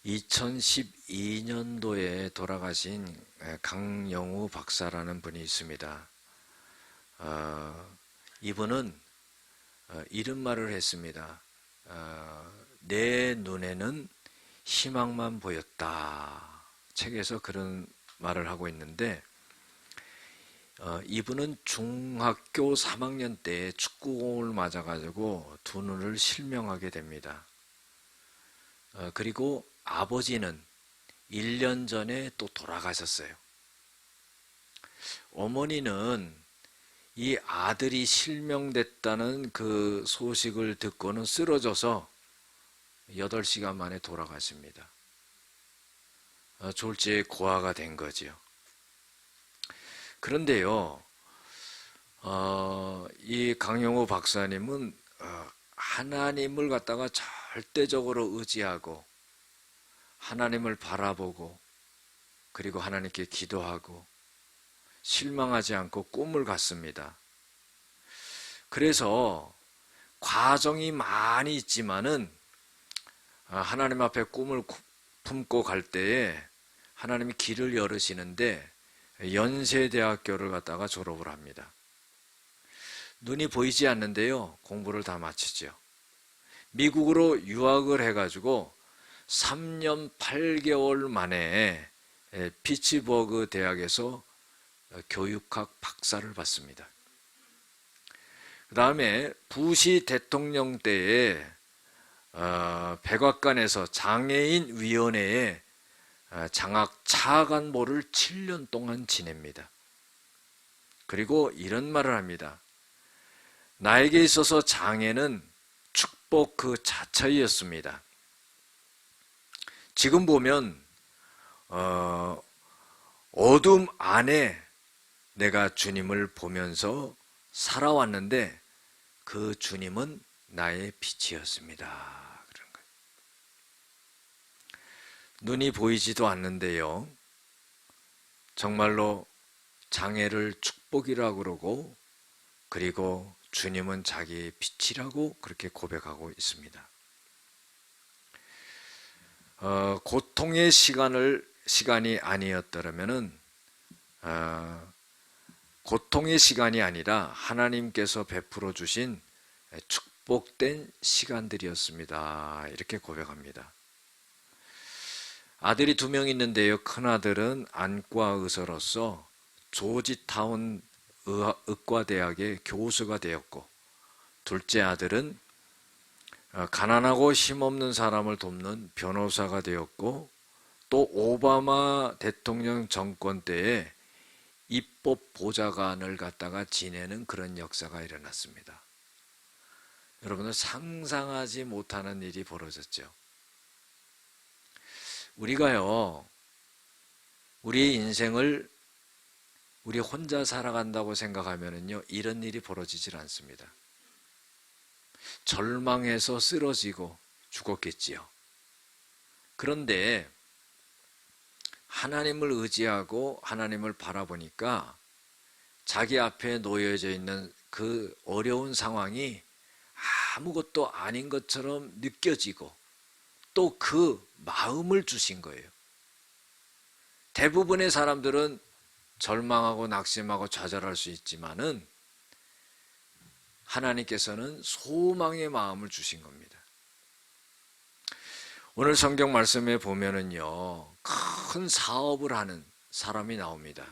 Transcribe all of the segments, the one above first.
2012년도에 돌아가신 강영우 박사라는 분이 있습니다. 이분은 이런 말을 했습니다. 내 눈에는 희망만 보였다. 책에서 그런 말을 하고 있는데, 이분은 중학교 3학년 때 축구공을 맞아가지고 두 눈을 실명하게 됩니다. 그리고 아버지는 1년 전에 또 돌아가셨어요. 어머니는 이 아들이 실명됐다는 그 소식을 듣고는 쓰러져서 8시간 만에 돌아가십니다. 졸지에 고아가 된 거지요. 그런데요, 이 강영호 박사님은 하나님을 갖다가 절대적으로 의지하고 하나님을 바라보고 그리고 하나님께 기도하고 실망하지 않고 꿈을 갖습니다. 그래서 과정이 많이 있지만은 하나님 앞에 꿈을 품고 갈 때에 하나님이 길을 열으시는데 연세대학교를 갔다가 졸업을 합니다. 눈이 보이지 않는데요, 공부를 다 마치죠. 미국으로 유학을 해가지고 3년 8개월 만에 피츠버그 대학에서 교육학 박사를 받습니다. 그 다음에 부시 대통령 때에 백악관에서 장애인위원회에 장학 차관보를 7년 동안 지냅니다. 그리고 이런 말을 합니다. 나에게 있어서 장애는 축복 그 자체였습니다. 지금 보면 어둠 안에 내가 주님을 보면서 살아왔는데 그 주님은 나의 빛이었습니다. 그런 거예요. 눈이 보이지도 않는데요, 정말로 장애를 축복이라고 그러고 그리고 주님은 자기의 빛이라고 그렇게 고백하고 있습니다. 고통의 시간이 아니었더라면은 고통의 시간이 아니라 하나님께서 베풀어 주신 축복된 시간들이었습니다. 이렇게 고백합니다. 아들이 2명 있는데요, 큰아들은 안과 의사로서 조지타운 의과대학의 교수가 되었고, 둘째 아들은 가난하고 힘없는 사람을 돕는 변호사가 되었고, 또 오바마 대통령 정권 때에 입법 보좌관을 갖다가 지내는 그런 역사가 일어났습니다. 여러분은 상상하지 못하는 일이 벌어졌죠. 우리가요, 우리 인생을 우리 혼자 살아간다고 생각하면은요, 이런 일이 벌어지질 않습니다. 절망해서 쓰러지고 죽었겠지요. 그런데 하나님을 의지하고 하나님을 바라보니까 자기 앞에 놓여져 있는 그 어려운 상황이 아무것도 아닌 것처럼 느껴지고 또 그 마음을 주신 거예요. 대부분의 사람들은 절망하고 낙심하고 좌절할 수 있지만은 하나님께서는 소망의 마음을 주신 겁니다. 오늘 성경 말씀에 보면은요, 큰 사업을 하는 사람이 나옵니다.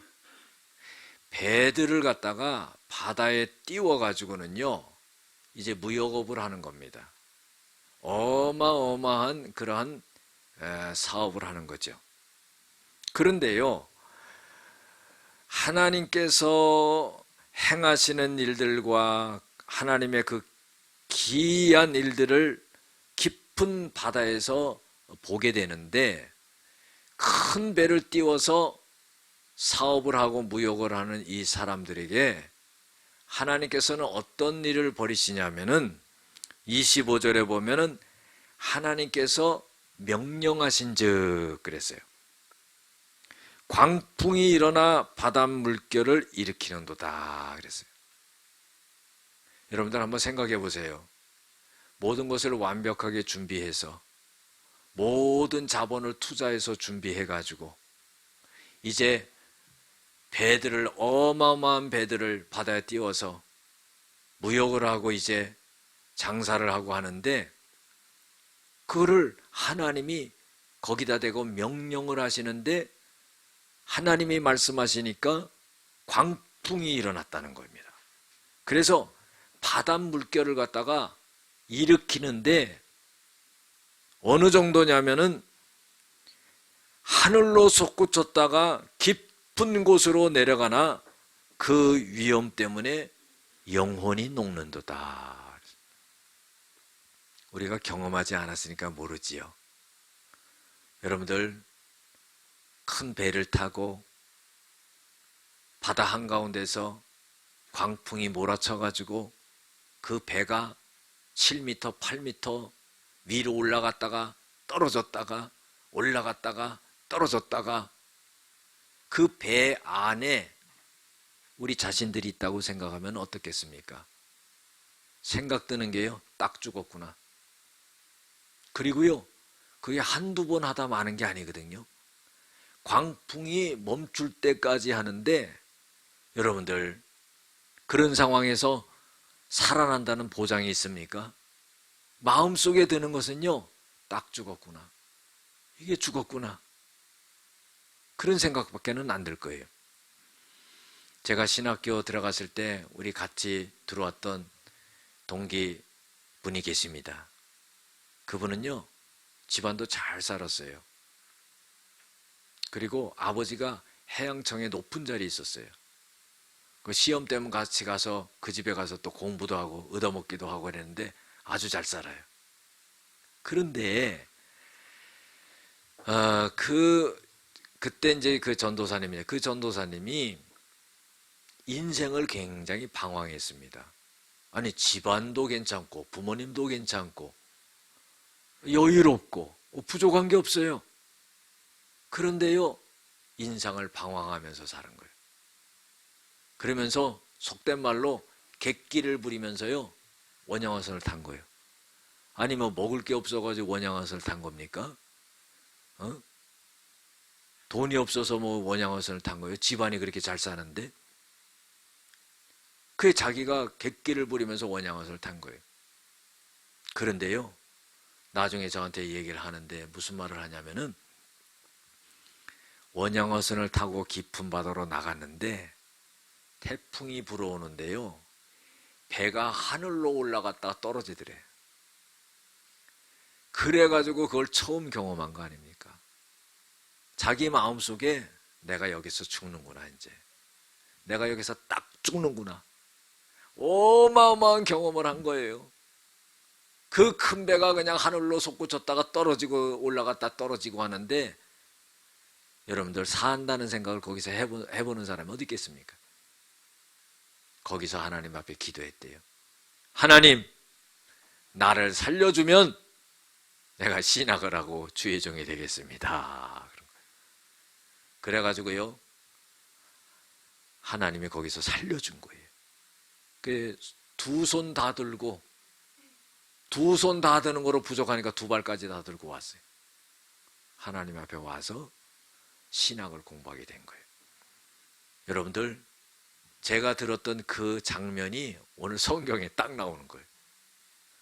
배들을 갖다가 바다에 띄워가지고는요, 이제 무역업을 하는 겁니다. 어마어마한 그러한 사업을 하는 거죠. 그런데요, 하나님께서 행하시는 일들과 하나님의 그 기이한 일들을 깊은 바다에서 보게 되는데, 큰 배를 띄워서 사업을 하고 무역을 하는 이 사람들에게 하나님께서는 어떤 일을 벌이시냐면은 25절에 보면은 하나님께서 명령하신즉 그랬어요. 광풍이 일어나 바다 물결을 일으키는도다 그랬어요. 여러분들 한번 생각해 보세요. 모든 것을 완벽하게 준비해서 모든 자본을 투자해서 준비해가지고 이제 배들을, 어마어마한 배들을 바다에 띄워서 무역을 하고 이제 장사를 하고 하는데, 그거를 하나님이 거기다 대고 명령을 하시는데 하나님이 말씀하시니까 광풍이 일어났다는 겁니다. 그래서 바닷 물결을 갖다가 일으키는데 어느 정도냐면은 하늘로 솟구쳤다가 깊은 곳으로 내려가나 그 위험 때문에 영혼이 녹는도다. 우리가 경험하지 않았으니까 모르지요. 여러분들 큰 배를 타고 바다 한가운데서 광풍이 몰아쳐가지고 그 배가 7m, 8m 위로 올라갔다가 떨어졌다가 올라갔다가 떨어졌다가 그 배 안에 우리 자신들이 있다고 생각하면 어떻겠습니까? 생각드는 게요, 딱 죽었구나. 그리고요, 그게 한두 번 하다 마는 게 아니거든요. 광풍이 멈출 때까지 하는데, 여러분들 그런 상황에서 살아난다는 보장이 있습니까? 마음속에 드는 것은요, 딱 죽었구나, 이게 죽었구나, 그런 생각밖에는 안 들 거예요. 제가 신학교 들어갔을 때 우리 같이 들어왔던 동기 분이 계십니다. 그분은요, 집안도 잘 살았어요. 그리고 아버지가 해양청에 높은 자리에 있었어요. 그 시험 때문에 같이 가서 그 집에 가서 또 공부도 하고 얻어먹기도 하고 그랬는데 아주 잘 살아요. 그런데 그때 이제 그 전도사님이에요. 그 전도사님이 인생을 굉장히 방황했습니다. 아니, 집안도 괜찮고 부모님도 괜찮고 여유롭고 부족한 게 없어요. 그런데요, 인생을 방황하면서 사는 거예요. 그러면서 속된 말로 객기를 부리면서요, 원양어선을 탄 거예요. 아니, 뭐 먹을 게 없어가지고 원양어선을 탄 겁니까? 돈이 없어서 뭐 원양어선을 탄 거예요? 집안이 그렇게 잘 사는데? 그게 자기가 객기를 부리면서 원양어선을 탄 거예요. 그런데요, 나중에 저한테 얘기를 하는데 무슨 말을 하냐면은, 원양어선을 타고 깊은 바다로 나갔는데 태풍이 불어오는데요, 배가 하늘로 올라갔다가 떨어지더래. 그래가지고 그걸 처음 경험한 거 아닙니까? 자기 마음속에 내가 여기서 죽는구나, 이제 내가 여기서 딱 죽는구나, 어마어마한 경험을 한 거예요. 그 큰 배가 그냥 하늘로 솟구쳤다가 떨어지고 올라갔다 떨어지고 하는데, 여러분들 산다는 생각을 거기서 해보는 사람이 어디 있겠습니까? 거기서 하나님 앞에 기도했대요. 하나님, 나를 살려주면 내가 신학을 하고 주의 종이 되겠습니다. 그래가지고요, 하나님이 거기서 살려준 거예요. 두 손 다 들고, 두 손 다 드는 거로 부족하니까 두 발까지 다 들고 왔어요. 하나님 앞에 와서 신학을 공부하게 된 거예요. 여러분들, 제가 들었던 그 장면이 오늘 성경에 딱 나오는 거예요.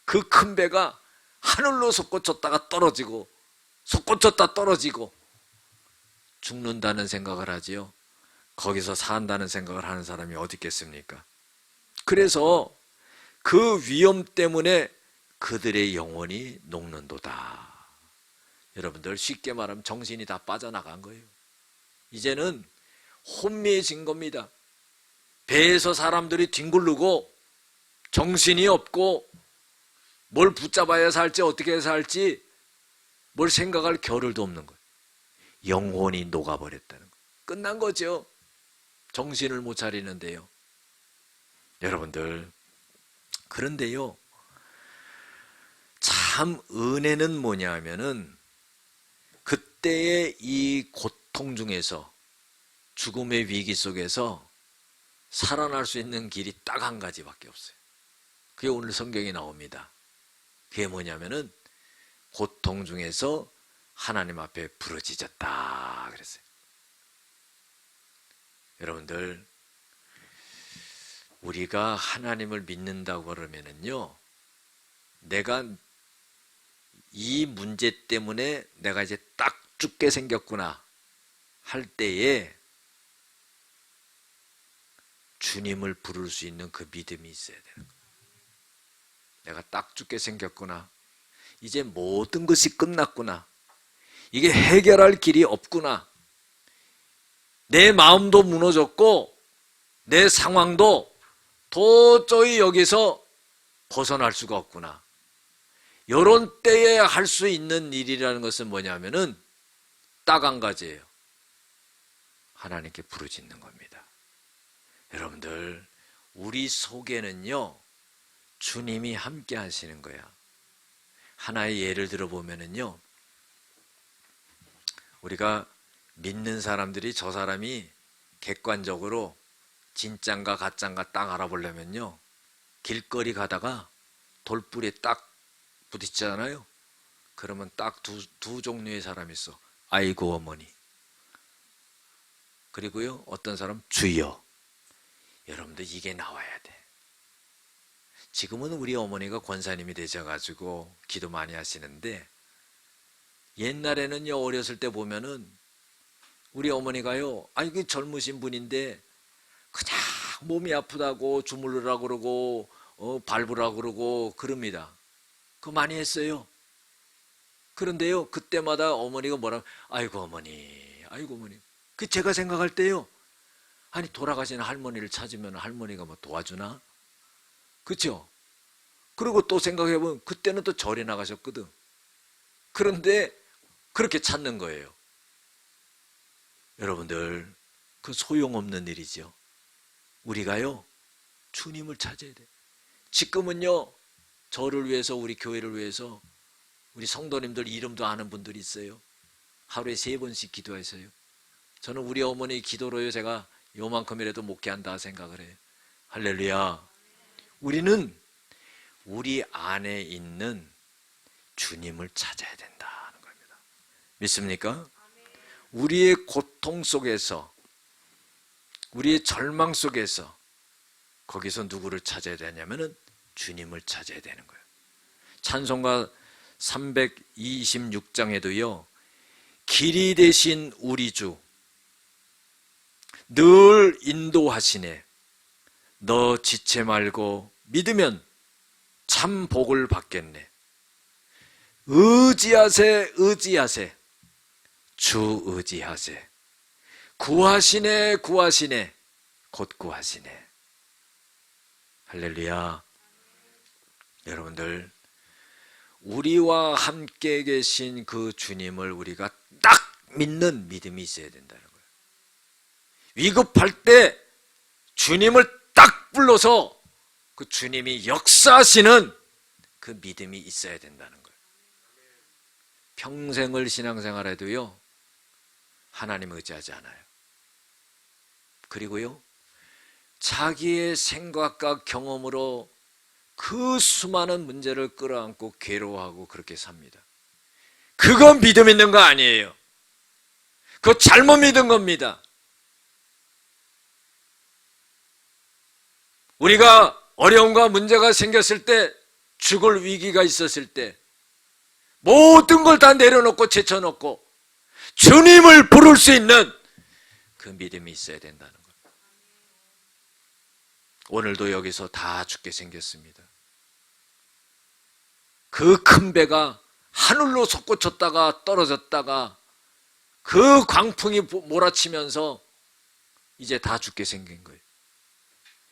그 큰 배가 하늘로 솟구쳤다가 떨어지고 솟구쳤다 떨어지고 죽는다는 생각을 하지요. 거기서 산다는 생각을 하는 사람이 어디 있겠습니까? 그래서 그 위험 때문에 그들의 영혼이 녹는도다. 여러분들, 쉽게 말하면 정신이 다 빠져나간 거예요. 이제는 혼미해진 겁니다. 배에서 사람들이 뒹굴르고 정신이 없고 뭘 붙잡아야 살지 어떻게 해서 살지 뭘 생각할 겨를도 없는 거예요. 영혼이 녹아버렸다는 거예요. 끝난 거죠. 정신을 못 차리는데요. 여러분들, 그런데요, 참 은혜는 뭐냐 하면은 그때의 이 고통 중에서, 죽음의 위기 속에서 살아날 수 있는 길이 딱 한 가지밖에 없어요. 그게 오늘 성경에 나옵니다. 그게 뭐냐면은 고통 중에서 하나님 앞에 부르짖었다 그랬어요. 여러분들, 우리가 하나님을 믿는다고 그러면은요, 내가 이 문제 때문에 내가 이제 딱 죽게 생겼구나 할 때에 주님을 부를 수 있는 그 믿음이 있어야 되는 거예요. 내가 딱 죽게 생겼구나, 이제 모든 것이 끝났구나, 이게 해결할 길이 없구나, 내 마음도 무너졌고 내 상황도 도저히 여기서 벗어날 수가 없구나, 이런 때에 할 수 있는 일이라는 것은 뭐냐면은 딱 한 가지예요. 하나님께 부르짖는 겁니다. 여러분들, 우리 속에는요 주님이 함께 하시는 거야. 하나의 예를 들어보면은요, 우리가 믿는 사람들이 저 사람이 객관적으로 진짠가 가짠가 딱 알아보려면요, 길거리 가다가 돌불에 딱 부딪히잖아요. 그러면 딱 두 종류의 사람이 있어. 아이고 어머니, 그리고요 어떤 사람 주여. 여러분들, 이게 나와야 돼. 지금은 우리 어머니가 권사님이 되셔가지고 기도 많이 하시는데, 옛날에는요 어렸을 때 보면은 우리 어머니가요, 그 젊으신 분인데 그냥 몸이 아프다고 주물르라고 그러고 밟으라고 그러고 그럽니다. 그거 많이 했어요. 그런데요 그때마다 어머니가 뭐라고, 아이고 어머니, 아이고 어머니. 그 제가 생각할 때요, 아니 돌아가신 할머니를 찾으면 할머니가 뭐 도와주나? 그렇죠? 그리고 또 생각해보면 그때는 또 절에 나가셨거든. 그런데 그렇게 찾는 거예요. 여러분들, 그 소용없는 일이죠. 우리가요 주님을 찾아야 돼. 지금은요 저를 위해서, 우리 교회를 위해서 우리 성도님들 이름도 아는 분들이 있어요. 하루에 3번씩 기도하세요. 저는 우리 어머니 기도로요 제가 요만큼이라도 목회한다 생각을 해요. 할렐루야. 우리는 우리 안에 있는 주님을 찾아야 된다는 겁니다. 믿습니까? 우리의 고통 속에서, 우리의 절망 속에서 거기서 누구를 찾아야 되냐면은 주님을 찾아야 되는 거예요. 찬송가 326장에도요 길이 되신 우리 주 늘 인도하시네, 너 지체 말고 믿으면 참 복을 받겠네, 의지하세 의지하세 주 의지하세, 구하시네 구하시네 곧 구하시네. 할렐루야. 여러분들, 우리와 함께 계신 그 주님을 우리가 딱 믿는 믿음이 있어야 된다는 거예요. 위급할 때 주님을 딱 불러서 그 주님이 역사하시는 그 믿음이 있어야 된다는 거예요. 평생을 신앙생활해도요 하나님 의지하지 않아요. 그리고요 자기의 생각과 경험으로 그 수많은 문제를 끌어안고 괴로워하고 그렇게 삽니다. 그건 믿음 있는 거 아니에요. 그거 잘못 믿은 겁니다. 우리가 어려움과 문제가 생겼을 때, 죽을 위기가 있었을 때 모든 걸 다 내려놓고 제쳐놓고 주님을 부를 수 있는 그 믿음이 있어야 된다는 거예요. 오늘도 여기서 다 죽게 생겼습니다. 그 큰 배가 하늘로 솟구쳤다가 떨어졌다가 그 광풍이 몰아치면서 이제 다 죽게 생긴 거예요.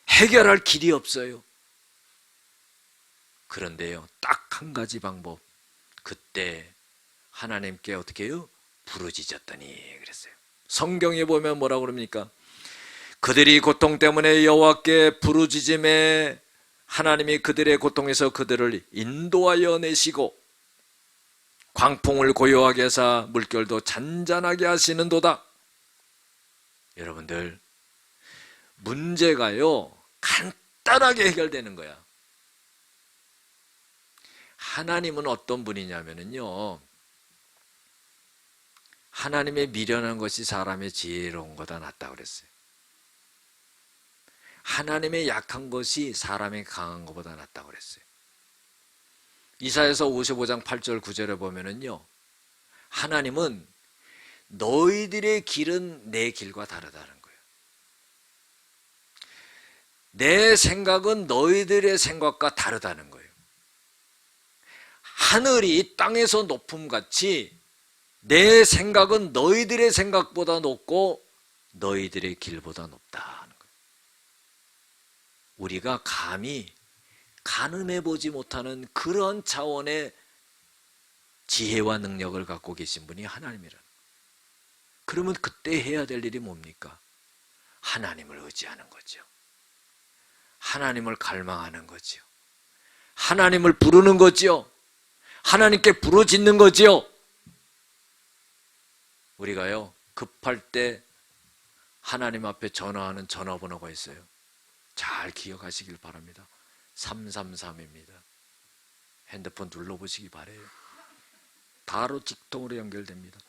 해결할 길이 없어요. 그런데요 딱 한 가지 방법, 그때 하나님께 어떻게 해요? 부르짖었더니 그랬어요. 성경에 보면 뭐라고 그럽니까? 그들이 고통 때문에 여호와께 부르짖음에 하나님이 그들의 고통에서 그들을 인도하여 내시고 광풍을 고요하게 하사 물결도 잔잔하게 하시는도다. 여러분들, 문제가요 간단하게 해결되는 거야. 하나님은 어떤 분이냐면요 하나님의 미련한 것이 사람의 지혜로운 것보다 낫다 그랬어요. 하나님의 약한 것이 사람의 강한 것보다 낫다 그랬어요. 이사야서 55장 8절 9절에 보면은요, 하나님은 너희들의 길은 내 길과 다르다는 거예요. 내 생각은 너희들의 생각과 다르다는 거예요. 하늘이 땅에서 높음같이 내 생각은 너희들의 생각보다 높고 너희들의 길보다 높다는 거예요. 우리가 감히 가늠해 보지 못하는 그런 차원의 지혜와 능력을 갖고 계신 분이 하나님이라는 거예요. 그러면 그때 해야 될 일이 뭡니까? 하나님을 의지하는 거죠. 하나님을 갈망하는 거죠. 하나님을 부르는 거지요. 하나님께 부르짖는 거지요. 우리가요, 급할 때 하나님 앞에 전화하는 전화번호가 있어요. 잘 기억하시길 바랍니다. 333입니다. 핸드폰 눌러보시기 바래요. 바로 직통으로 연결됩니다.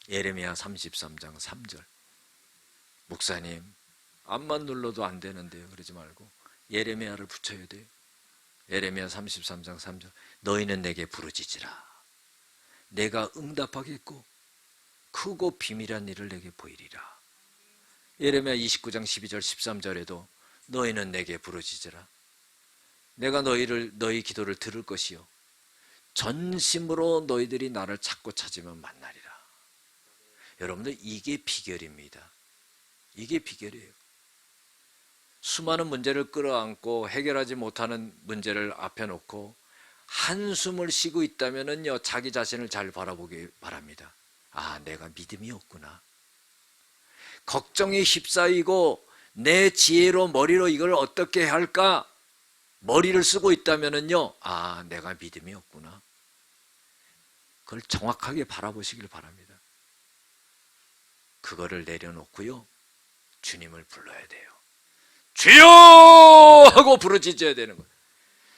예레미야 33장 3절. 목사님, 앞만 눌러도 안 되는데요. 그러지 말고 예레미야를 붙여야 돼요. 예레미야 33장 3절. 너희는 내게 부르짖으라. 내가 응답하겠고 크고 비밀한 일을 내게 보이리라. 예레미야 29장 12절 13절에도 너희는 내게 부르짖으라. 내가 너희 기도를 들을 것이요 전심으로 너희들이 나를 찾고 찾으면 만나리라. 여러분들, 이게 비결입니다. 이게 비결이에요. 수많은 문제를 끌어안고 해결하지 못하는 문제를 앞에 놓고 한숨을 쉬고 있다면요, 자기 자신을 잘 바라보기 바랍니다. 아, 내가 믿음이 없구나. 걱정에 휩싸이고 내 지혜로 머리로 이걸 어떻게 할까 머리를 쓰고 있다면요, 아, 내가 믿음이 없구나. 그걸 정확하게 바라보시길 바랍니다. 그거를 내려놓고요, 주님을 불러야 돼요. 주여! 하고 부르짖어야 되는 거예요.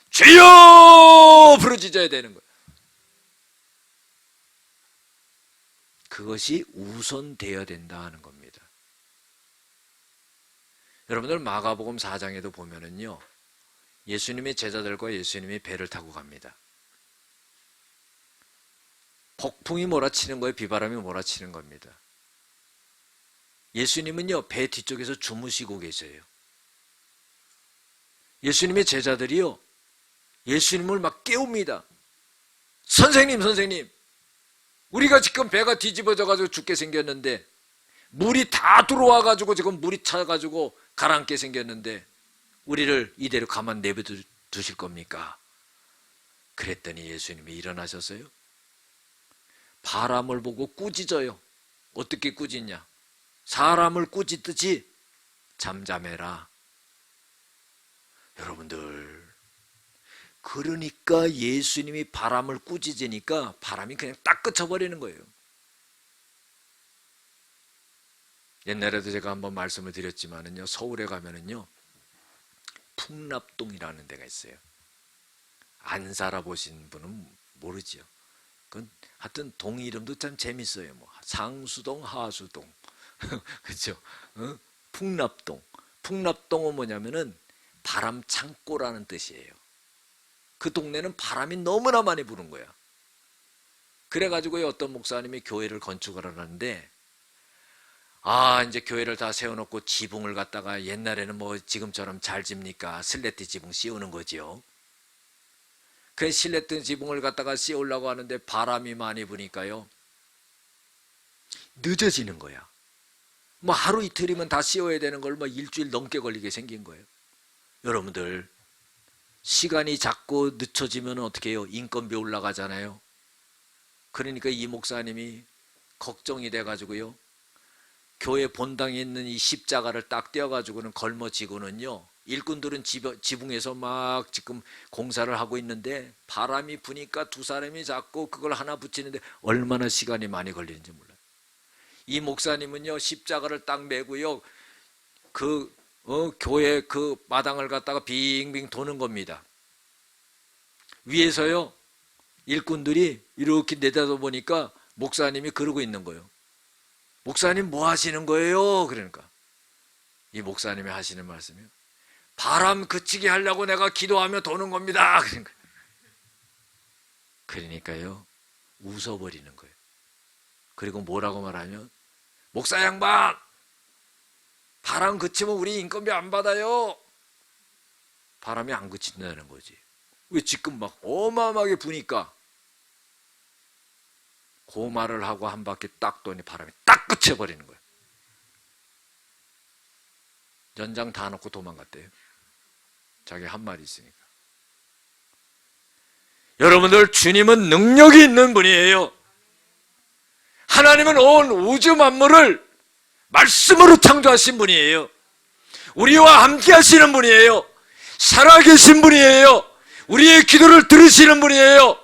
주여! 부르짖어야 되는 거예요. 그것이 우선되어야 된다 하는 겁니다. 여러분들, 마가복음 4장에도 보면은요, 예수님의 제자들과 예수님이 배를 타고 갑니다. 폭풍이 몰아치는 거예요? 비바람이 몰아치는 겁니다. 예수님은요, 배 뒤쪽에서 주무시고 계세요. 예수님의 제자들이요, 예수님을 막 깨웁니다. 선생님, 선생님, 우리가 지금 배가 뒤집어져 가지고 죽게 생겼는데, 물이 다 들어와 가지고 지금 물이 차 가지고 가라앉게 생겼는데 우리를 이대로 가만 내버 두실 겁니까? 그랬더니 예수님이 일어나셨어요. 바람을 보고 꾸짖어요. 어떻게 꾸짖냐? 사람을 꾸짖듯이 잠잠해라. 여러분들, 그러니까 예수님이 바람을 꾸짖으니까 바람이 그냥 딱 그쳐버리는 거예요. 옛날에도 제가 한번 말씀을 드렸지만은요, 서울에 가면은요, 풍납동이라는 데가 있어요. 안 살아보신 분은 모르죠. 그건 하여튼 동 이름도 참 재밌어요. 뭐 상수동, 하수동, 그렇죠? 풍납동. 풍납동은 뭐냐면은 바람 창고라는 뜻이에요. 그 동네는 바람이 너무나 많이 부는 거야. 그래가지고 어떤 목사님이 교회를 건축을 하는데, 아, 이제 교회를 다 세워놓고 지붕을 갖다가, 옛날에는 뭐 지금처럼 잘 집니까? 슬래트 지붕 씌우는 거지요. 그 슬래트 지붕을 갖다가 씌우려고 하는데 바람이 많이 부니까요, 늦어지는 거야. 뭐 하루 이틀이면 다 씌워야 되는 걸 뭐 일주일 넘게 걸리게 생긴 거예요. 여러분들, 시간이 자꾸 늦춰지면 어떻게 해요? 인건비 올라가잖아요. 그러니까 이 목사님이 걱정이 돼가지고요, 교회 본당에 있는 이 십자가를 딱 떼어가지고는 걸머지고는요, 일꾼들은 지붕에서 막 지금 공사를 하고 있는데 바람이 부니까 두 사람이 자꾸 그걸 하나 붙이는데 얼마나 시간이 많이 걸리는지 몰라요. 이 목사님은요, 십자가를 딱 메고요, 교회 그 마당을 갖다가 빙빙 도는 겁니다. 위에서요, 일꾼들이 이렇게 내다보니까 목사님이 그러고 있는 거예요. 목사님 뭐 하시는 거예요? 그러니까 이 목사님이 하시는 말씀이요, 바람 그치게 하려고 내가 기도하며 도는 겁니다. 그러니까요 웃어버리는 거예요. 그리고 뭐라고 말하면, 목사 양반 바람 그치면 우리 인건비 안 받아요. 바람이 안 그친다는 거지. 왜 지금 막 어마어마하게 부니까. 그 말을 하고 한 바퀴 딱 도니 바람이 딱 그쳐버리는 거예요. 연장 다 놓고 도망갔대요. 자기 한 말이 있으니까. 여러분들, 주님은 능력이 있는 분이에요. 하나님은 온 우주 만물을 말씀으로 창조하신 분이에요. 우리와 함께 하시는 분이에요. 살아계신 분이에요. 우리의 기도를 들으시는 분이에요.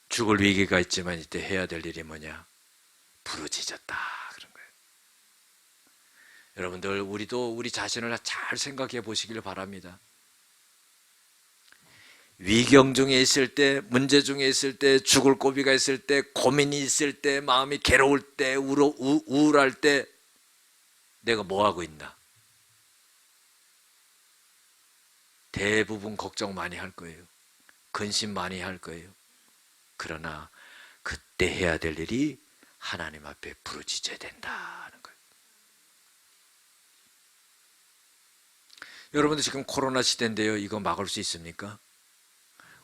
죽을 위기가 있지만 이때 해야 될 일이 뭐냐? 부르짖었다, 그런 거예요. 여러분들, 우리도 우리 자신을 잘 생각해 보시길 바랍니다. 위경 중에 있을 때, 문제 중에 있을 때, 죽을 고비가 있을 때, 고민이 있을 때, 마음이 괴로울 때, 우울할 때 내가 뭐 하고 있나? 대부분 걱정 많이 할 거예요. 근심 많이 할 거예요. 그러나 그때 해야 될 일이 하나님 앞에 부르짖어야 된다는 거예요. 여러분들, 지금 코로나 시대인데요, 이거 막을 수 있습니까?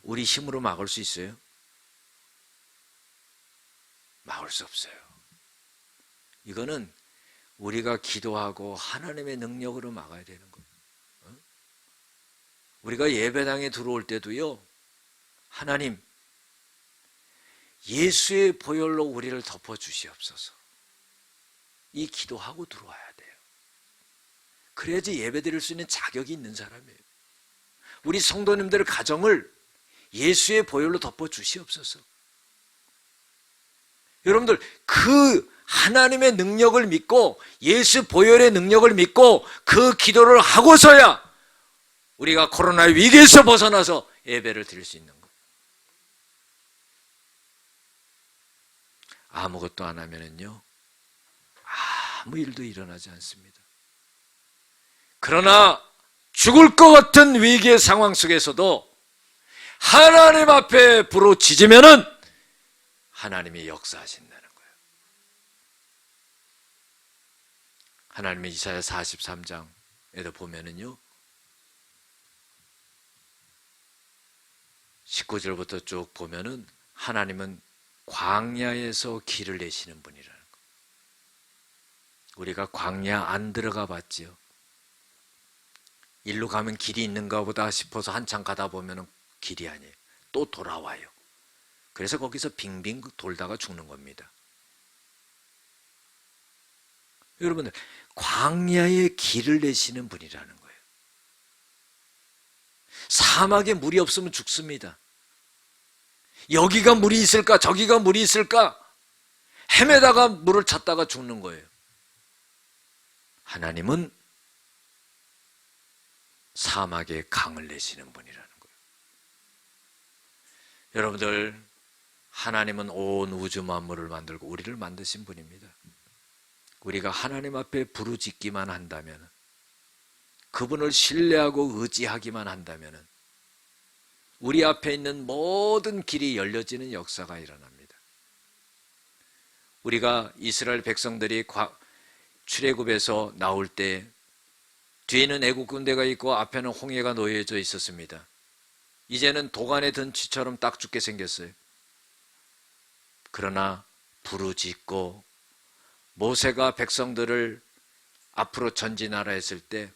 우리 힘으로 막을 수 있어요? 막을 수 없어요. 이거는 우리가 기도하고 하나님의 능력으로 막아야 되는 거예요. 우리가 예배당에 들어올 때도요, 하나님 예수의 보혈로 우리를 덮어주시옵소서, 이 기도하고 들어와야 돼요. 그래야지 예배 드릴 수 있는 자격이 있는 사람이에요. 우리 성도님들의 가정을 예수의 보혈로 덮어주시옵소서. 여러분들, 그 하나님의 능력을 믿고 예수 보혈의 능력을 믿고 그 기도를 하고서야 우리가 코로나 위기에서 벗어나서 예배를 드릴 수 있는 거예요. 아무것도 안 하면은요, 아무 일도 일어나지 않습니다. 그러나 죽을 것 같은 위기의 상황 속에서도 하나님 앞에 부르짖으면은 하나님이 역사하신다는 거예요. 하나님의 이사야 43장에도 보면은요, 19절부터 쭉 보면은 하나님은 광야에서 길을 내시는 분이라는 거예요. 우리가 광야 안 들어가 봤지요. 일로 가면 길이 있는가 보다 싶어서 한참 가다 보면은 길이 아니에요. 또 돌아와요. 그래서 거기서 빙빙 돌다가 죽는 겁니다. 여러분들, 광야에 길을 내시는 분이라는 거예요. 사막에 물이 없으면 죽습니다. 여기가 물이 있을까 저기가 물이 있을까 헤매다가 물을 찾다가 죽는 거예요. 하나님은 사막에 강을 내시는 분이라는 거예요. 여러분들, 하나님은 온 우주 만물을 만들고 우리를 만드신 분입니다. 우리가 하나님 앞에 부르짖기만 한다면, 그분을 신뢰하고 의지하기만 한다면 우리 앞에 있는 모든 길이 열려지는 역사가 일어납니다. 우리가 이스라엘 백성들이 출애굽에서 나올 때 뒤에는 애국 군대가 있고 앞에는 홍해가 놓여져 있었습니다. 이제는 도간에 든 쥐처럼 딱 죽게 생겼어요. 그러나 부르짖고 모세가 백성들을 앞으로 전진하라 했을 때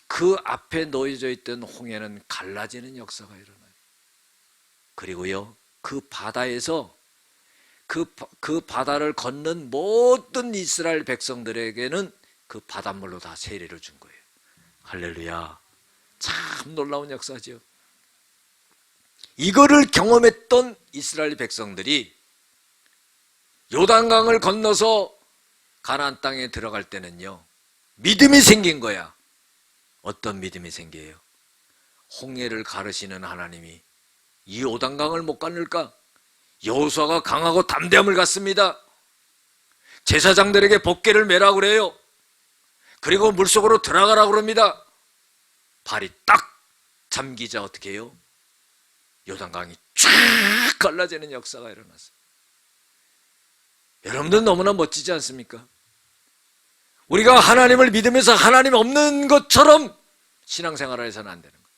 그 앞에 놓여져 있던 홍해는 갈라지는 역사가 일어나요. 그리고요, 그 바다에서 그 바다를 걷는 모든 이스라엘 백성들에게는 그 바닷물로 다 세례를 준 거예요. 할렐루야. 참 놀라운 역사죠. 이거를 경험했던 이스라엘 백성들이 요단강을 건너서 가나안 땅에 들어갈 때는요, 믿음이 생긴 거야. 어떤 믿음이 생겨요? 홍해를 가르시는 하나님이 이 요단강을 못 건널까? 여호수아가 강하고 담대함을 갖습니다. 제사장들에게 법궤를 매라고 그래요. 그리고 물속으로 들어가라고 그럽니다. 발이 딱 잠기자 어떻게 해요? 요단강이 쫙 갈라지는 역사가 일어났어요. 여러분들 너무나 멋지지 않습니까? 우리가 하나님을 믿으면서 하나님 없는 것처럼 신앙생활을 해서는 안 되는 거예요.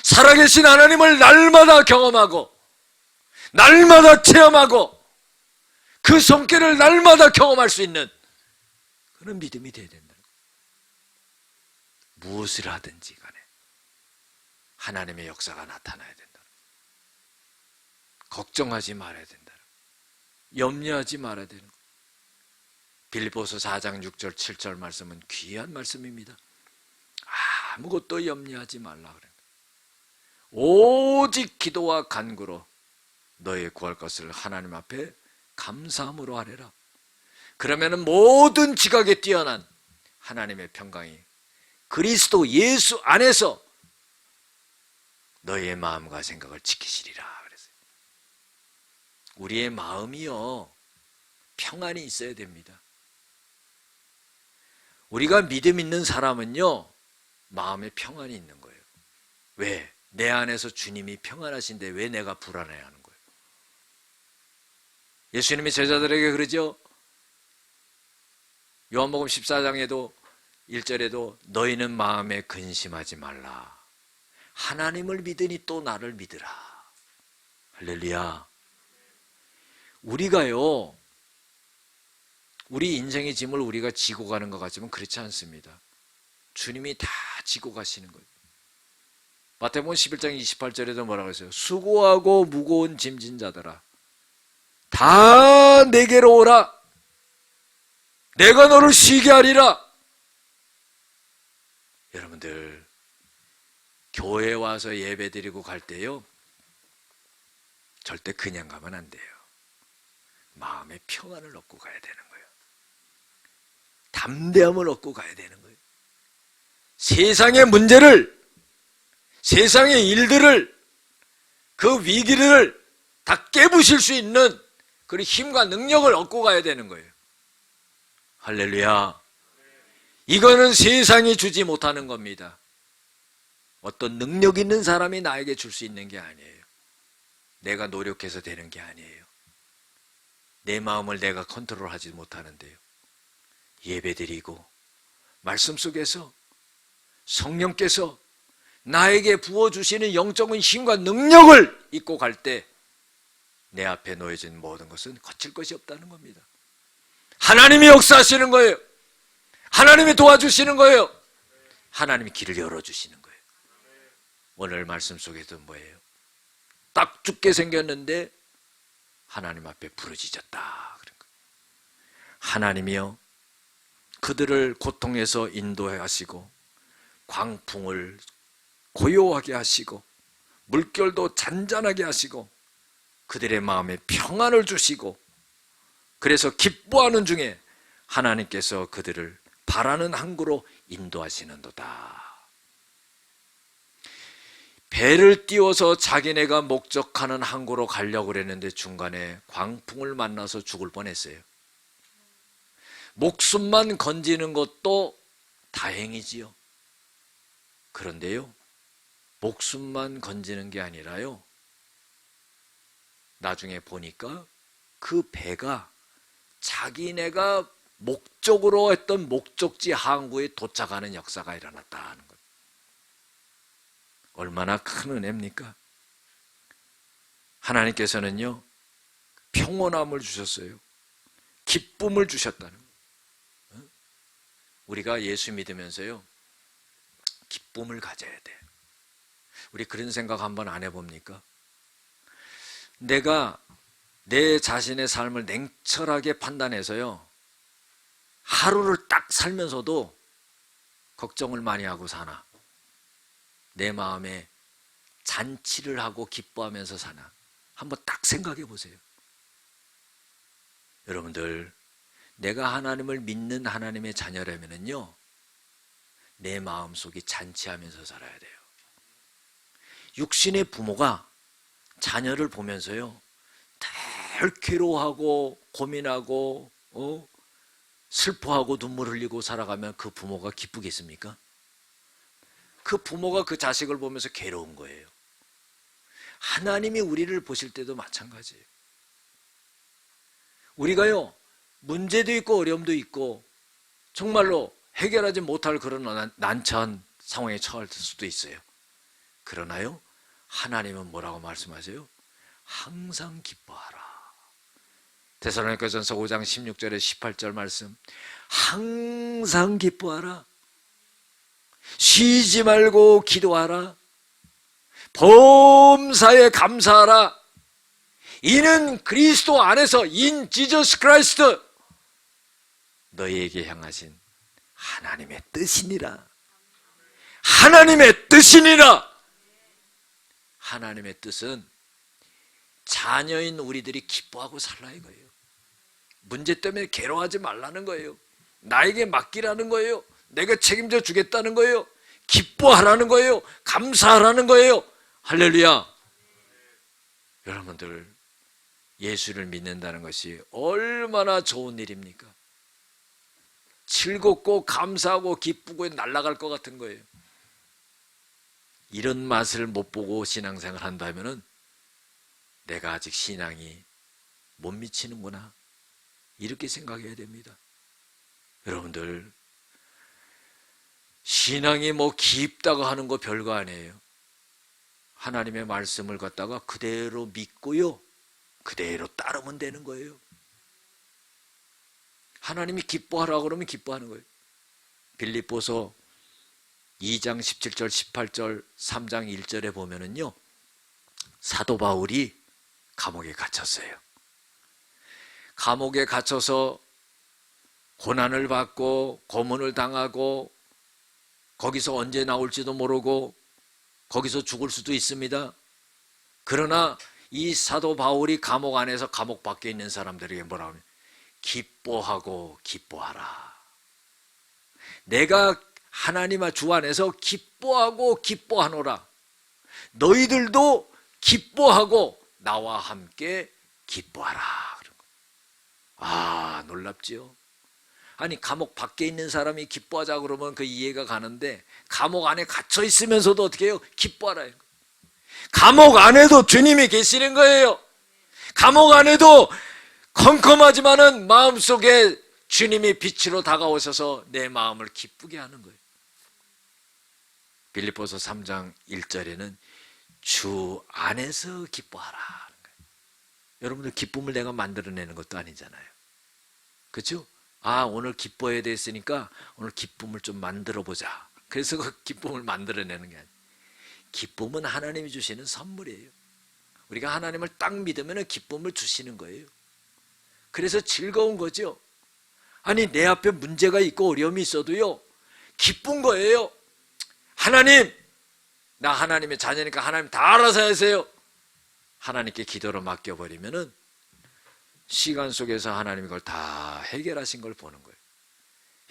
살아계신 하나님을 날마다 경험하고 날마다 체험하고 그 손길을 날마다 경험할 수 있는 그런 믿음이 되어야 된다는 거예요. 무엇을 하든지 간에 하나님의 역사가 나타나야 된다. 걱정하지 말아야 된다. 염려하지 말아야 되는 거예요. 빌립보서 4장 6절 7절 말씀은 귀한 말씀입니다. 아무것도 염려하지 말라 그래요. 오직 기도와 간구로 너의 구할 것을 하나님 앞에 감사함으로 하래라. 그러면은 모든 지각에 뛰어난 하나님의 평강이 그리스도 예수 안에서 너의 마음과 생각을 지키시리라 그랬어요. 우리의 마음이요 평안이 있어야 됩니다. 우리가 믿음 있는 사람은요 마음에 평안이 있는 거예요. 왜? 내 안에서 주님이 평안하신데 왜 내가 불안해하는 거예요? 예수님이 제자들에게 그러죠. 요한복음 14장에도 1절에도 너희는 마음에 근심하지 말라. 하나님을 믿으니 또 나를 믿으라. 할렐루야. 우리가요 우리 인생의 짐을 우리가 지고 가는 것 같지만 그렇지 않습니다. 주님이 다 지고 가시는 거예요. 마태복음 11장 28절에도 뭐라고 했어요? 수고하고 무거운 짐진 자들아 다 내게로 오라. 내가 너를 쉬게 하리라. 여러분들 교회에 와서 예배 드리고 갈 때요 절대 그냥 가면 안 돼요. 마음의 평안을 얻고 가야 되는 거예요. 담대함을 얻고 가야 되는 거예요. 세상의 문제를, 세상의 일들을, 그 위기를 다 깨부실 수 있는 그런 힘과 능력을 얻고 가야 되는 거예요. 할렐루야. 이거는 세상이 주지 못하는 겁니다. 어떤 능력 있는 사람이 나에게 줄 수 있는 게 아니에요. 내가 노력해서 되는 게 아니에요. 내 마음을 내가 컨트롤하지 못하는데요. 예배드리고 말씀 속에서 성령께서 나에게 부어주시는 영적인 힘과 능력을 입고 갈 때 내 앞에 놓여진 모든 것은 거칠 것이 없다는 겁니다. 하나님이 역사하시는 거예요. 하나님이 도와주시는 거예요. 하나님이 길을 열어주시는 거예요. 오늘 말씀 속에도 뭐예요? 딱 죽게 생겼는데 하나님 앞에 부르짖었다. 하나님이요 그들을 고통에서 인도하시고 광풍을 고요하게 하시고 물결도 잔잔하게 하시고 그들의 마음에 평안을 주시고 그래서 기뻐하는 중에 하나님께서 그들을 바라는 항구로 인도하시는도다. 배를 띄워서 자기네가 목적하는 항구로 가려고 그랬는데 중간에 광풍을 만나서 죽을 뻔했어요. 목숨만 건지는 것도 다행이지요. 그런데요, 목숨만 건지는 게 아니라요, 나중에 보니까 그 배가 자기네가 목적으로 했던 목적지 항구에 도착하는 역사가 일어났다는 것. 얼마나 큰 은혜입니까? 하나님께서는요 평온함을 주셨어요. 기쁨을 주셨다는 거예요. 우리가 예수 믿으면서요 기쁨을 가져야 돼. 우리 그런 생각 한번 안 해봅니까? 내가 내 자신의 삶을 냉철하게 판단해서요 하루를 딱 살면서도 걱정을 많이 하고 사나, 내 마음에 잔치를 하고 기뻐하면서 사나, 한번 딱 생각해 보세요. 여러분들, 내가 하나님을 믿는 하나님의 자녀라면요 내 마음속이 잔치하면서 살아야 돼요. 육신의 부모가 자녀를 보면서요 늘 괴로워하고 고민하고 슬퍼하고 눈물 흘리고 살아가면 그 부모가 기쁘겠습니까? 그 부모가 그 자식을 보면서 괴로운 거예요. 하나님이 우리를 보실 때도 마찬가지예요. 우리가요 문제도 있고 어려움도 있고 정말로 해결하지 못할 그런 난처한 상황에 처할 수도 있어요. 그러나요 하나님은 뭐라고 말씀하세요? 항상 기뻐하라. 데살로니가전서 5장 16절에 18절 말씀, 항상 기뻐하라, 쉬지 말고 기도하라, 범사에 감사하라. 이는 그리스도 안에서 in Jesus Christ 너희에게 향하신 하나님의 뜻이니라. 하나님의 뜻이니라. 하나님의 뜻은 자녀인 우리들이 기뻐하고 살라 이거예요. 문제 때문에 괴로워하지 말라는 거예요. 나에게 맡기라는 거예요. 내가 책임져 주겠다는 거예요. 기뻐하라는 거예요. 감사하라는 거예요. 할렐루야. 여러분들 예수를 믿는다는 것이 얼마나 좋은 일입니까? 즐겁고 감사하고 기쁘고 날아갈 것 같은 거예요. 이런 맛을 못 보고 신앙생활 한다면은 내가 아직 신앙이 못 미치는구나 이렇게 생각해야 됩니다. 여러분들 신앙이 뭐 깊다고 하는 거 별거 아니에요. 하나님의 말씀을 갖다가 그대로 믿고요 그대로 따르면 되는 거예요. 하나님이 기뻐하라고 그러면 기뻐하는 거예요. 빌립보서 2장 17절 18절 3장 1절에 보면은요 사도 바울이 감옥에 갇혔어요. 감옥에 갇혀서 고난을 받고 고문을 당하고 거기서 언제 나올지도 모르고 거기서 죽을 수도 있습니다. 그러나 이 사도 바울이 감옥 안에서 감옥 밖에 있는 사람들에게 뭐라고 하면 기뻐하고 기뻐하라. 내가 하나님의 주 안에서 기뻐하고 기뻐하노라. 너희들도 기뻐하고 나와 함께 기뻐하라. 아, 놀랍지요? 아니 감옥 밖에 있는 사람이 기뻐하자 그러면 그 이해가 가는데 감옥 안에 갇혀 있으면서도 어떻게 해요? 기뻐하라. 감옥 안에도 주님이 계시는 거예요. 감옥 안에도 컴컴하지만은 마음속에 주님이 빛으로 다가오셔서 내 마음을 기쁘게 하는 거예요. 빌립보서 3장 1절에는 주 안에서 기뻐하라 하는 거예요. 여러분들 기쁨을 내가 만들어내는 것도 아니잖아요. 그렇죠? 아 오늘 기뻐해야 됐으니까 오늘 기쁨을 좀 만들어 보자. 그래서 그 기쁨을 만들어내는 게 아니에요. 기쁨은 하나님이 주시는 선물이에요. 우리가 하나님을 딱 믿으면 기쁨을 주시는 거예요. 그래서 즐거운 거죠. 아니 내 앞에 문제가 있고 어려움이 있어도요 기쁜 거예요. 하나님 나 하나님의 자녀니까 하나님 다 알아서 하세요. 하나님께 기도로 맡겨버리면은 시간 속에서 하나님이 그걸 다 해결하신 걸 보는 거예요.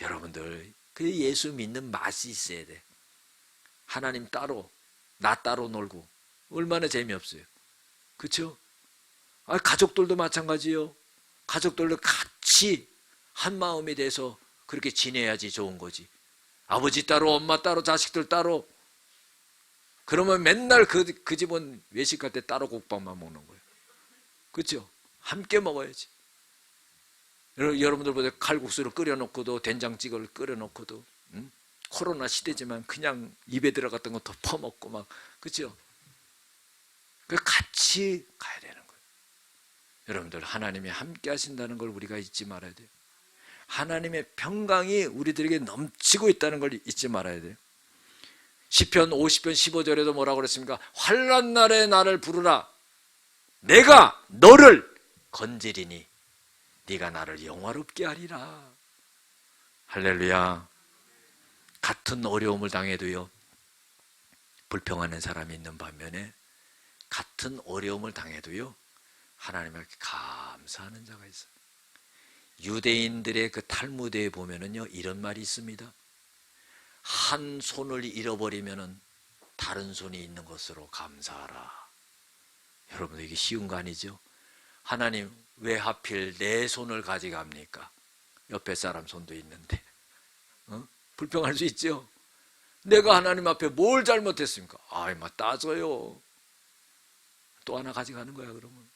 여러분들 그 예수 믿는 맛이 있어야 돼. 하나님 따로 나 따로 놀고 얼마나 재미없어요. 그렇죠? 아, 가족들도 마찬가지요. 가족들도 같이 한 마음이 돼서 그렇게 지내야지 좋은 거지. 아버지 따로 엄마 따로 자식들 따로 그러면 맨날 그 집은 외식할 때 따로 국밥만 먹는 거예요. 그렇죠? 함께 먹어야지. 여러분들 보세요. 칼국수를 끓여놓고도 된장찌개를 끓여놓고도 코로나 시대지만 그냥 입에 들어갔던 거 더 퍼먹고 막 그렇죠? 같이 가야 되는 거예요. 여러분들 하나님이 함께 하신다는 걸 우리가 잊지 말아야 돼요. 하나님의 평강이 우리들에게 넘치고 있다는 걸 잊지 말아야 돼요. 시편 50편 15절에도 뭐라고 그랬습니까? 환난 날에 나를 부르라. 내가 너를 건지리니 네가 나를 영화롭게 하리라. 할렐루야. 같은 어려움을 당해도요 불평하는 사람이 있는 반면에 같은 어려움을 당해도요 하나님께 감사하는 자가 있어요. 유대인들의 그 탈무드에 보면은요 이런 말이 있습니다. 한 손을 잃어버리면은 다른 손이 있는 것으로 감사하라. 여러분, 이게 쉬운 거 아니죠? 하나님, 왜 하필 내 손을 가져갑니까? 옆에 사람 손도 있는데. 불평할 수 있죠? 내가 하나님 앞에 뭘 잘못했습니까? 막 따져요. 또 하나 가져가는 거야, 그러면.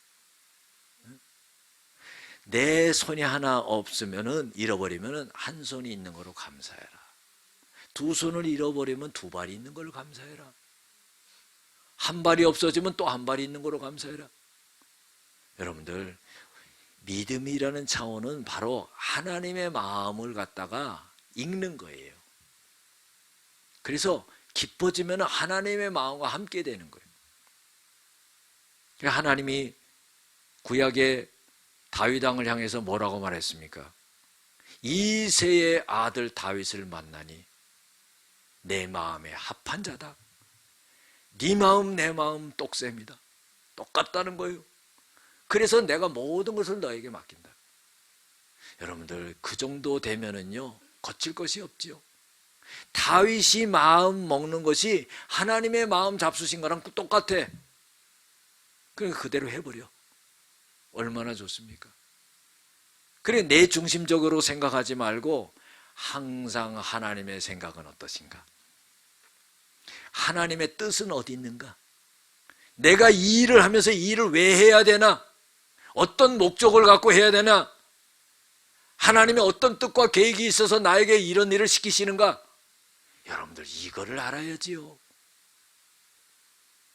내 손이 하나 없으면은, 잃어버리면은 한 손이 있는 거로 감사해라. 두 손을 잃어버리면 두 발이 있는 걸로 감사해라. 한 발이 없어지면 또 한 발이 있는 거로 감사해라. 여러분들, 믿음이라는 차원은 바로 하나님의 마음을 갖다가 읽는 거예요. 그래서 기뻐지면 하나님의 마음과 함께 되는 거예요. 하나님이 구약의 다윗 왕을 향해서 뭐라고 말했습니까? 이새의 아들 다윗을 만나니 내 마음에 합한 자다. 네 마음 내 마음 똑같습니다. 똑같다는 거예요. 그래서 내가 모든 것을 너에게 맡긴다. 여러분들, 그 정도 되면은요, 거칠 것이 없지요. 다윗이 마음 먹는 것이 하나님의 마음 잡수신 거랑 똑같아. 그러니까 그대로 해버려. 얼마나 좋습니까? 그래, 내 중심적으로 생각하지 말고 항상 하나님의 생각은 어떠신가? 하나님의 뜻은 어디 있는가? 내가 이 일을 하면서 이 일을 왜 해야 되나? 어떤 목적을 갖고 해야 되나? 하나님의 어떤 뜻과 계획이 있어서 나에게 이런 일을 시키시는가? 여러분들, 이거를 알아야지요.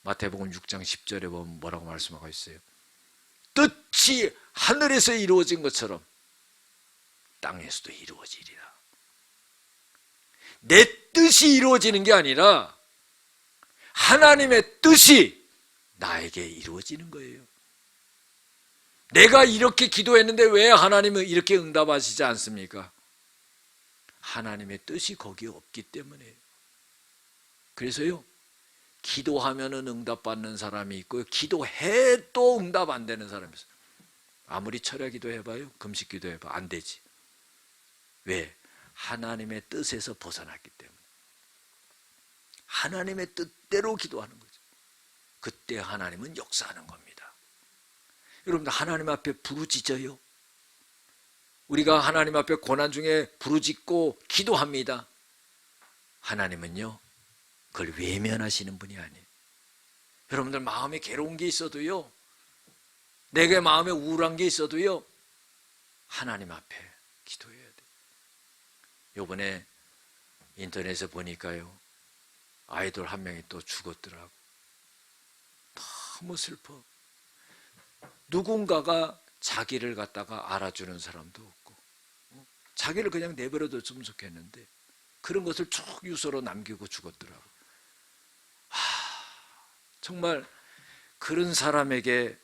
마태복음 6장 10절에 보면 뭐라고 말씀하고 있어요? 뜻이 하늘에서 이루어진 것처럼 땅에서도 이루어지리라. 내 뜻이 이루어지는 게 아니라 하나님의 뜻이 나에게 이루어지는 거예요. 내가 이렇게 기도했는데 왜 하나님은 이렇게 응답하시지 않습니까? 하나님의 뜻이 거기에 없기 때문에. 그래서요, 기도하면은 응답받는 사람이 있고요, 기도해도 응답 안 되는 사람이 있어요. 아무리 철야 기도해봐요, 금식 기도해봐, 안 되지. 왜? 하나님의 뜻에서 벗어났기 때문에. 하나님의 뜻대로 기도하는 거죠. 그때 하나님은 역사하는 겁니다. 여러분들, 하나님 앞에 부르짖어요. 우리가 하나님 앞에 고난 중에 부르짖고 기도합니다. 하나님은요, 그걸 외면하시는 분이 아니에요. 여러분들, 마음에 괴로운 게 있어도요, 내게 마음에 우울한 게 있어도요, 하나님 앞에 기도해야 돼요. 요번에 인터넷에 보니까요, 아이돌 한 명이 또 죽었더라고. 너무 슬퍼. 누군가가 자기를 갖다가 알아주는 사람도 없고, 자기를 그냥 내버려뒀으면 좋겠는데 그런 것을 쭉 유서로 남기고 죽었더라고. 정말 그런 사람에게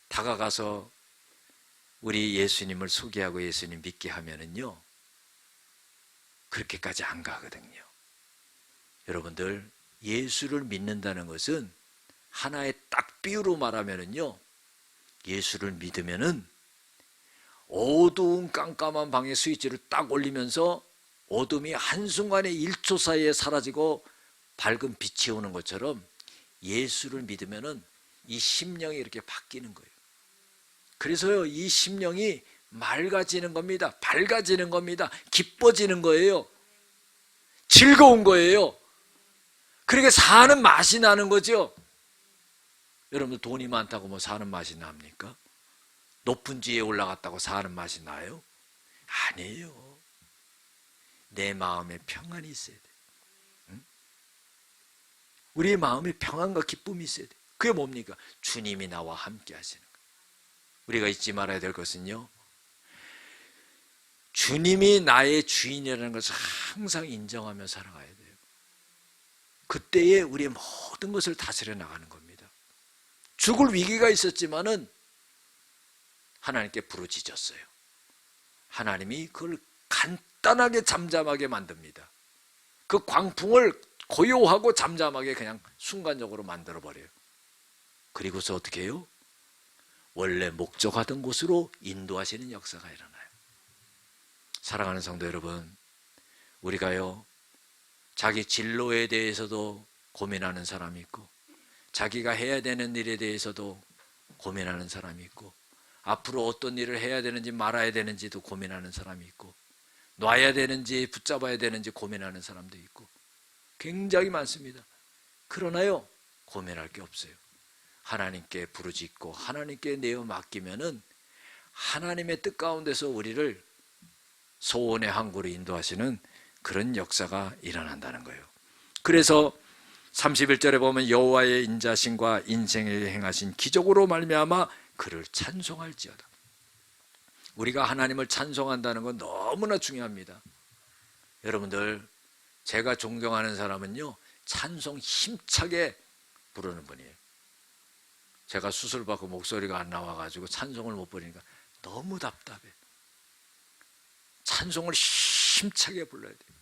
다가가서 우리 예수님을 소개하고 예수님 믿게 하면은요, 그렇게까지 안 가거든요. 여러분들, 예수를 믿는다는 것은 하나의 딱 비유로 말하면은요, 예수를 믿으면은 어두운 깜깜한 방에 스위치를 딱 올리면서 어둠이 한순간에 1초 사이에 사라지고 밝은 빛이 오는 것처럼 예수를 믿으면은 이 심령이 이렇게 바뀌는 거예요. 그래서요, 이 심령이 맑아지는 겁니다. 밝아지는 겁니다. 기뻐지는 거예요. 즐거운 거예요. 그러니까 사는 맛이 나는 거죠. 여러분, 돈이 많다고 뭐 사는 맛이 납니까? 높은 지에 올라갔다고 사는 맛이 나요? 아니에요. 내 마음에 평안이 있어야 돼. 응? 우리의 마음에 평안과 기쁨이 있어야 돼. 그게 뭡니까? 주님이 나와 함께 하시는 거예요. 우리가 잊지 말아야 될 것은요, 주님이 나의 주인이라는 것을 항상 인정하며 살아가야 돼요. 그때에 우리의 모든 것을 다스려 나가는 겁니다. 죽을 위기가 있었지만은 하나님께 부르짖었어요. 하나님이 그걸 간단하게 잠잠하게 만듭니다. 그 광풍을 고요하고 잠잠하게 그냥 순간적으로 만들어버려요. 그리고서 어떻게 해요? 원래 목적하던 곳으로 인도하시는 역사가 일어나요. 사랑하는 성도 여러분, 우리가요, 자기 진로에 대해서도 고민하는 사람이 있고, 자기가 해야 되는 일에 대해서도 고민하는 사람이 있고, 앞으로 어떤 일을 해야 되는지 말아야 되는지도 고민하는 사람이 있고, 놔야 되는지 붙잡아야 되는지 고민하는 사람도 있고, 굉장히 많습니다. 그러나요, 고민할 게 없어요. 하나님께 부르짖고 하나님께 내어 맡기면은 하나님의 뜻 가운데서 우리를 소원의 항구로 인도하시는 그런 역사가 일어난다는 거예요. 그래서 31절에 보면 여호와의 인자심과 인생에 행하신 기적으로 말미암아 그를 찬송할지어다. 우리가 하나님을 찬송한다는 건 너무나 중요합니다. 여러분들, 제가 존경하는 사람은요, 찬송 힘차게 부르는 분이에요. 제가 수술받고 목소리가 안 나와가지고 찬송을 못 부르니까 너무 답답해. 찬송을 힘차게 불러야 돼요.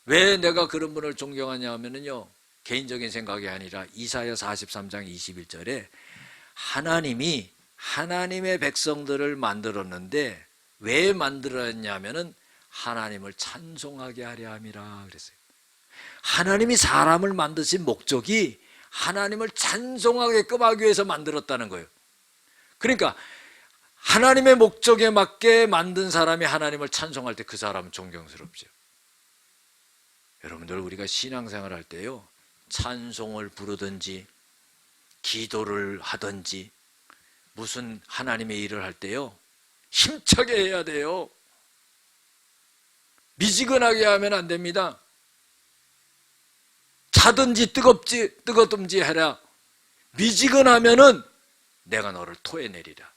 왜 내가 그런 분을 존경하냐 하면요, 개인적인 생각이 아니라 이사야 43장 21절에 하나님이 하나님의 백성들을 만들었는데 왜 만들었냐면은 하나님을 찬송하게 하려 함이라 그랬어요. 하나님이 사람을 만드신 목적이 하나님을 찬송하게끔 하기 위해서 만들었다는 거예요. 그러니까 하나님의 목적에 맞게 만든 사람이 하나님을 찬송할 때 그 사람은 존경스럽죠. 여러분들, 우리가 신앙생활 할 때요, 찬송을 부르든지 기도를 하든지 무슨 하나님의 일을 할 때요, 힘차게 해야 돼요. 미지근하게 하면 안 됩니다. 자든지 뜨겁든지 해라. 미지근하면은 내가 너를 토해내리라.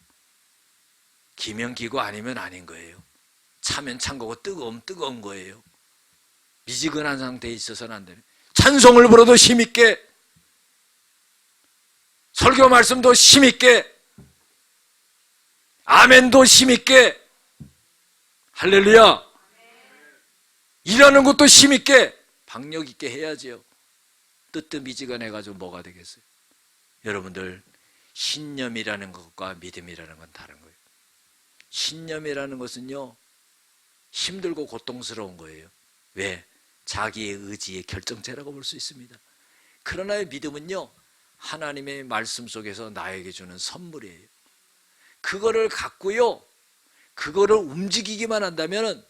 기면 기고 아니면 아닌 거예요. 차면 찬 거고 뜨거우면 뜨거운 거예요. 미지근한 상태에 있어서는 안 되는. 찬송을 불어도 힘있게, 설교 말씀도 힘있게, 아멘도 힘있게, 할렐루야, 일하는 것도 힘있게, 박력있게 해야지요. 뜨뜻미지근해가지고 뭐가 되겠어요? 여러분들, 신념이라는 것과 믿음이라는 건 다른 거예요. 신념이라는 것은요, 힘들고 고통스러운 거예요. 왜? 자기의 의지의 결정체라고 볼 수 있습니다. 그러나 믿음은요, 하나님의 말씀 속에서 나에게 주는 선물이에요. 그거를 갖고요, 그거를 움직이기만 한다면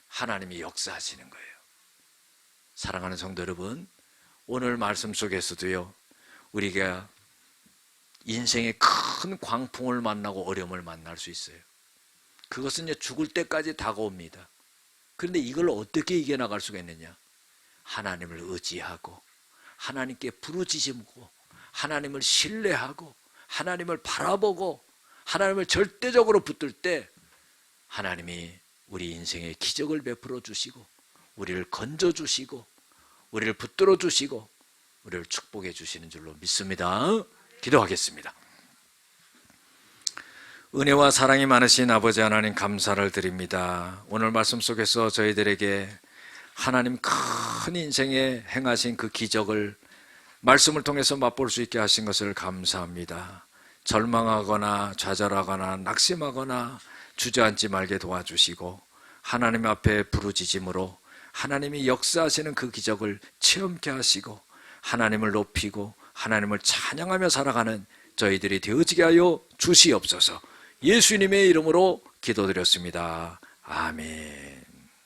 하나님이 역사하시는 거예요. 사랑하는 성도 여러분, 오늘 말씀 속에서도요, 우리가 인생의 큰 광풍을 만나고 어려움을 만날 수 있어요. 그것은 죽을 때까지 다가옵니다. 그런데 이걸 어떻게 이겨나갈 수가 있느냐? 하나님을 의지하고 하나님께 부르짖고 하나님을 신뢰하고 하나님을 바라보고 하나님을 절대적으로 붙들 때 하나님이 우리 인생에 기적을 베풀어 주시고 우리를 건져 주시고 우리를 붙들어 주시고 우리를 축복해 주시는 줄로 믿습니다. 기도하겠습니다. 은혜와 사랑이 많으신 아버지 하나님, 감사를 드립니다. 오늘 말씀 속에서 저희들에게 하나님 큰 인생에 행하신 그 기적을 말씀을 통해서 맛볼 수 있게 하신 것을 감사합니다. 절망하거나 좌절하거나 낙심하거나 주저앉지 말게 도와주시고 하나님 앞에 부르짖음으로 하나님이 역사하시는 그 기적을 체험케 하시고 하나님을 높이고 하나님을 찬양하며 살아가는 저희들이 되어지게 하여 주시옵소서. 예수님의 이름으로 기도드렸습니다. 아멘.